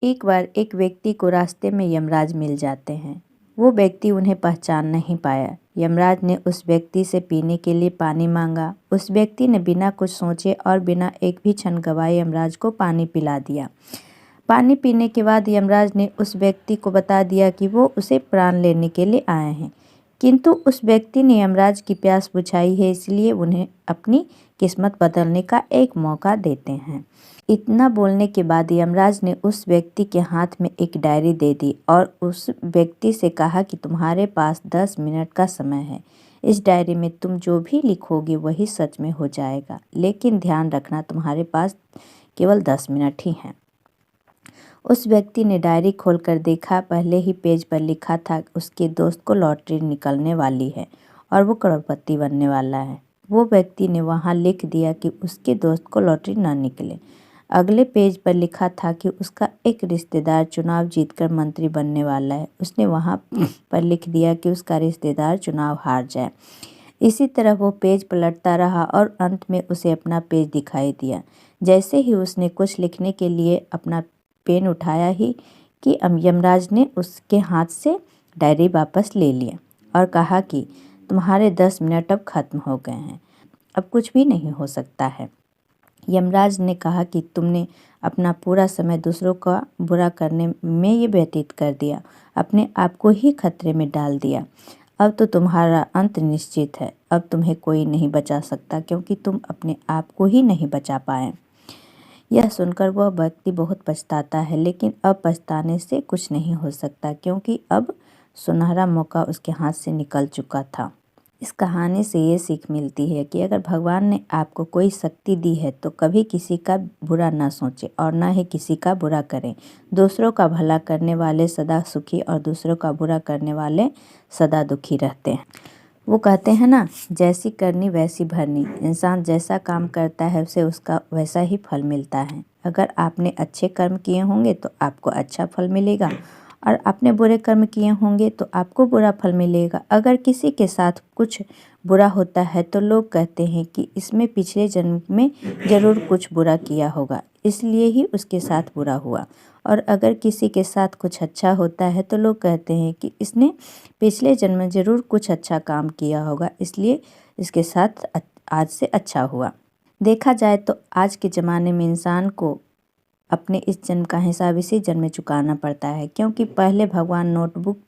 एक बार एक व्यक्ति को रास्ते में यमराज मिल जाते हैं। वो व्यक्ति उन्हें पहचान नहीं पाया। यमराज ने उस व्यक्ति से पीने के लिए पानी मांगा। उस व्यक्ति ने बिना कुछ सोचे और बिना एक भी क्षण गवाए यमराज को पानी पिला दिया। पानी पीने के बाद यमराज ने उस व्यक्ति को बता दिया कि वो उसे प्राण लेने के लिए आए हैं, किंतु उस व्यक्ति ने यमराज की प्यास बुझाई है, इसलिए उन्हें अपनी किस्मत बदलने का एक मौका देते हैं। इतना बोलने के बाद यमराज ने उस व्यक्ति के हाथ में एक डायरी दे दी और उस व्यक्ति से कहा कि तुम्हारे पास 10 मिनट का समय है। इस डायरी में तुम जो भी लिखोगे वही सच में हो जाएगा, लेकिन ध्यान रखना तुम्हारे पास केवल 10 मिनट ही हैं। उस व्यक्ति ने डायरी खोलकर देखा। पहले ही पेज पर लिखा था उसके दोस्त को लॉटरी निकलने वाली है और वो करोड़पति बनने वाला है। वो व्यक्ति ने वहाँ लिख दिया कि उसके दोस्त को लॉटरी न निकले। अगले पेज पर लिखा था कि उसका एक रिश्तेदार चुनाव जीतकर मंत्री बनने वाला है। उसने वहाँ पर लिख दिया कि उसका रिश्तेदार चुनाव हार जाए। इसी तरह वो पेज पलटता रहा और अंत में उसे अपना पेज दिखाई दिया। जैसे ही उसने कुछ लिखने के लिए अपना पेन उठाया ही कि यमराज ने उसके हाथ से डायरी वापस ले लिया और कहा कि तुम्हारे 10 मिनट अब खत्म हो गए हैं, अब कुछ भी नहीं हो सकता है। यमराज ने कहा कि तुमने अपना पूरा समय दूसरों का बुरा करने में ये व्यतीत कर दिया, अपने आप को ही खतरे में डाल दिया। अब तो तुम्हारा अंत निश्चित है। अब तुम्हें कोई नहीं बचा सकता, क्योंकि तुम अपने आप को ही नहीं बचा पाए। यह सुनकर वह व्यक्ति बहुत पछताता है, लेकिन अब पछताने से कुछ नहीं हो सकता, क्योंकि अब सुनहरा मौका उसके हाथ से निकल चुका था। इस कहानी से ये सीख मिलती है कि अगर भगवान ने आपको कोई शक्ति दी है तो कभी किसी का बुरा ना सोचें और ना ही किसी का बुरा करें। दूसरों का भला करने वाले सदा सुखी और दूसरों का बुरा करने वाले सदा दुखी रहते हैं। वो कहते हैं ना, जैसी करनी वैसी भरनी। इंसान जैसा काम करता है उसे उसका वैसा ही फल मिलता है। अगर आपने अच्छे कर्म किए होंगे तो आपको अच्छा फल मिलेगा और आपने बुरे कर्म किए होंगे तो आपको बुरा फल मिलेगा। अगर किसी के साथ कुछ बुरा होता है तो लोग कहते हैं कि इसमें पिछले जन्म में ज़रूर कुछ बुरा किया होगा, इसलिए ही उसके साथ बुरा हुआ। और अगर किसी के साथ कुछ अच्छा होता है तो लोग कहते हैं कि इसने पिछले जन्म में ज़रूर कुछ अच्छा काम किया होगा, इसलिए इसके साथ आज से अच्छा हुआ। देखा जाए तो आज के ज़माने में इंसान को अपने इस जन्म का हिसाब इसी जन्म में चुकाना पड़ता है, क्योंकि पहले भगवान नोटबुक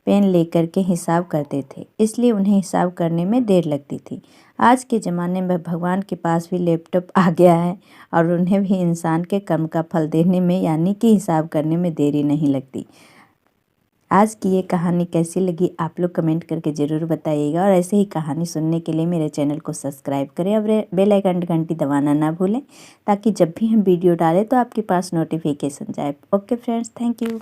पेन लेकर के हिसाब करते थे, इसलिए उन्हें हिसाब करने में देर लगती थी। आज के ज़माने में भगवान के पास भी लैपटॉप आ गया है और उन्हें भी इंसान के कर्म का फल देने में यानी कि हिसाब करने में देरी नहीं लगती। आज की ये कहानी कैसी लगी आप लोग कमेंट करके ज़रूर बताइएगा, और ऐसे ही कहानी सुनने के लिए मेरे चैनल को सब्सक्राइब करें और बेल आइकन घंटी दबाना ना भूलें, ताकि जब भी हम वीडियो डालें तो आपके पास नोटिफिकेशन जाए। Okay friends, thank you.